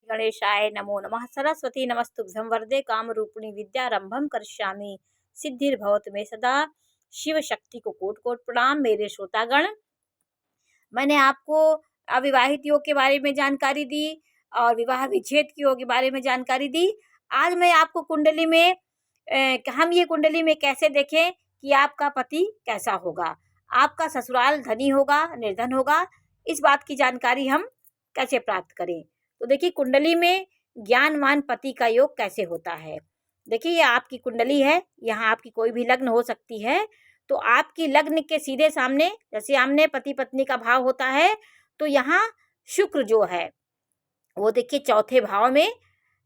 गणेशाय नमो नमः। सरस्वती नमस्तुभ्यं वरदे कामरूपिणी विद्यारंभम करिष्यामि सिद्धिर्भवतु मे सदा। शिव शक्ति को कोटि कोटि प्रणाम। मेरे श्रोतागण, मैंने आपको अविवाहित योग के बारे में जानकारी दी और विवाह विच्छेद के योग के बारे में जानकारी दी। आज मैं आपको कुंडली में हम ये कुंडली में कैसे देखें कि आपका पति कैसा होगा, आपका ससुराल धनी होगा निर्धन होगा, इस बात की जानकारी हम कैसे प्राप्त करें। तो देखिए, कुंडली में ज्ञानवान पति का योग कैसे होता है। देखिए, ये आपकी कुंडली है, यहाँ आपकी कोई भी लग्न हो सकती है। तो आपकी लग्न के सीधे सामने, जैसे हमने पति पत्नी का भाव होता है, तो यहाँ शुक्र जो है वो देखिए चौथे भाव में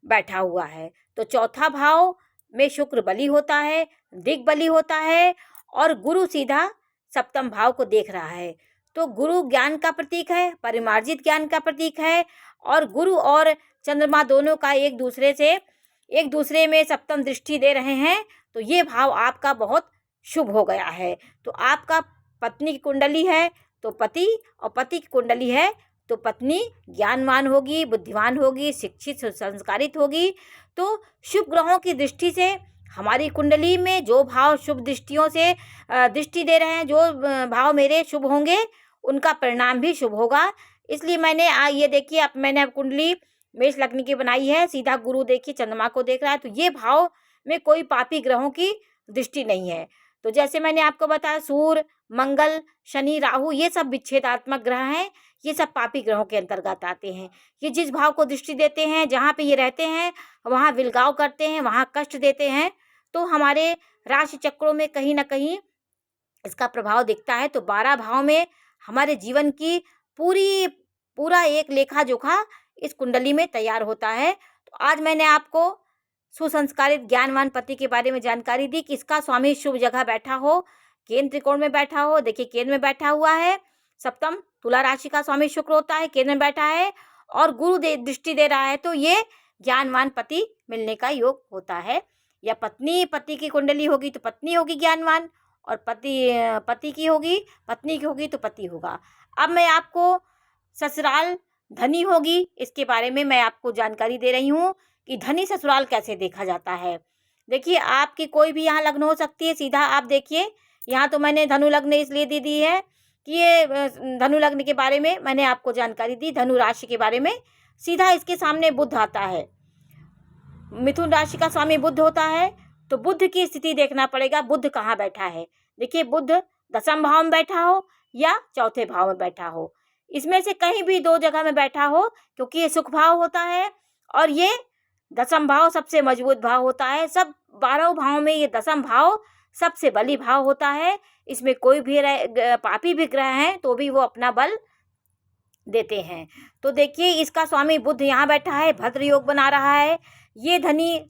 बैठा हुआ है। तो चौथा भाव में शुक्र बली होता है, दिग्बली होता है, और गुरु सीधा सप्तम भाव को देख रहा है। तो गुरु ज्ञान का प्रतीक है, परिमार्जित ज्ञान का प्रतीक है, और गुरु और चंद्रमा दोनों का एक दूसरे में सप्तम दृष्टि दे रहे हैं। तो ये भाव आपका बहुत शुभ हो गया है। तो आपका पत्नी की कुंडली है तो पति, और पति की कुंडली है तो पत्नी ज्ञानवान होगी, बुद्धिमान होगी, शिक्षित संस्कारित होगी। तो शुभ ग्रहों की दृष्टि से हमारी कुंडली में जो भाव शुभ दृष्टियों से दृष्टि दे रहे हैं, जो भाव मेरे शुभ होंगे उनका परिणाम भी शुभ होगा। इसलिए मैंने ये देखिए, अब मैंने कुंडली मेष लग्न की बनाई है। सीधा गुरु देखिए चंद्रमा को देख रहा है, तो ये भाव में कोई पापी ग्रहों की दृष्टि नहीं है। तो जैसे मैंने आपको बताया, सूर्य, मंगल, शनि, राहु, ये सब विच्छेदात्मक ग्रह हैं, ये सब पापी ग्रहों के अंतर्गत आते हैं। ये जिस भाव को दृष्टि देते हैं, जहाँ पे ये रहते हैं वहाँ विलगाव करते हैं, वहाँ कष्ट देते हैं। तो हमारे राशि चक्रों में कहीं ना कहीं इसका प्रभाव दिखता है। तो 12 भाव में हमारे जीवन की पूरा एक लेखा जोखा इस कुंडली में तैयार होता है। तो आज मैंने आपको सुसंस्कारित ज्ञानवान पति के बारे में जानकारी दी कि इसका स्वामी शुभ जगह बैठा हो, केंद्र त्रिकोण में बैठा हो। देखिए, केंद्र में बैठा हुआ है, सप्तम तुला राशि का स्वामी शुक्र होता है, केंद्र में बैठा है, और गुरु दृष्टि दे रहा है। तो ये ज्ञानवान पति मिलने का योग होता है। या पति की कुंडली होगी तो पत्नी होगी ज्ञानवान, और पति की होगी, पत्नी की होगी तो पति होगा। अब मैं आपको ससुराल धनी होगी, इसके बारे में मैं आपको जानकारी दे रही हूँ कि धनी ससुराल कैसे देखा जाता है। देखिए, आपकी कोई भी यहाँ लग्न हो सकती है। सीधा आप देखिए, यहाँ तो मैंने धनु लग्न इसलिए दी है कि ये धनु लग्न के बारे में मैंने आपको जानकारी दी, धनु राशि के बारे में। सीधा इसके सामने बुध आता है, मिथुन राशि का स्वामी बुध होता है। तो बुध की स्थिति देखना पड़ेगा, बुध कहाँ बैठा है। देखिए, बुध दसम भाव में बैठा हो या चौथे भाव में बैठा हो, इसमें से कहीं भी 2 जगह में बैठा हो, क्योंकि ये सुख भाव होता है और ये दसम भाव सबसे मजबूत भाव होता है। सब 12 भाव में ये दसम भाव सबसे बली भाव होता है। इसमें कोई भी पापी भी ग्रह हैं तो भी वो अपना बल देते हैं। तो देखिए, इसका स्वामी बुध यहाँ बैठा है, भद्र योग बना रहा है। ये धनी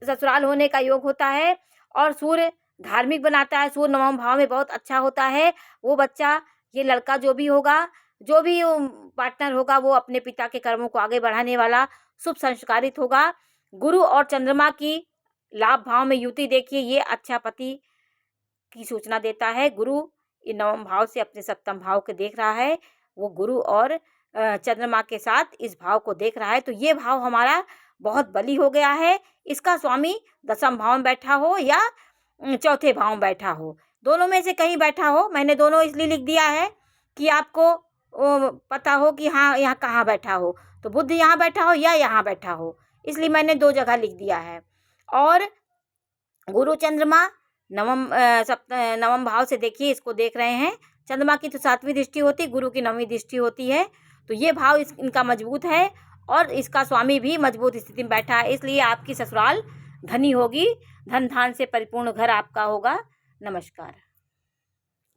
ससुराल होने का योग होता है। और सूर्य धार्मिक बनाता है, सूर्य 9वें भाव में बहुत अच्छा होता है। वो बच्चा, ये लड़का जो भी होगा, जो भी पार्टनर होगा, वो अपने पिता के कर्मों को आगे बढ़ाने वाला शुभ संस्कारित होगा। गुरु और चंद्रमा की लाभ भाव में युति देखिए, ये अच्छा पति की सूचना देता है। गुरु 9वें भाव से अपने सप्तम भाव को देख रहा है, वो गुरु और चंद्रमा के साथ इस भाव को देख रहा है। तो ये भाव हमारा बहुत बली हो गया है। इसका स्वामी दसम भाव में बैठा हो या चौथे भाव में बैठा हो, दोनों में से कहीं बैठा हो। मैंने दोनों इसलिए लिख दिया है कि आपको पता हो कि हाँ, यहाँ कहाँ बैठा हो। तो बुध यहाँ बैठा हो या यहाँ बैठा हो, इसलिए मैंने 2 जगह लिख दिया है। और गुरु चंद्रमा 9वें भाव से देखिए, इसको देख रहे हैं। चंद्रमा की तो 7वीं दृष्टि होती, गुरु की 9वीं दृष्टि होती है। तो ये भाव इनका मजबूत है और इसका स्वामी भी मजबूत स्थिति में बैठा है। इसलिए आपकी ससुराल धनी होगी, धन धान से परिपूर्ण घर आपका होगा। नमस्कार।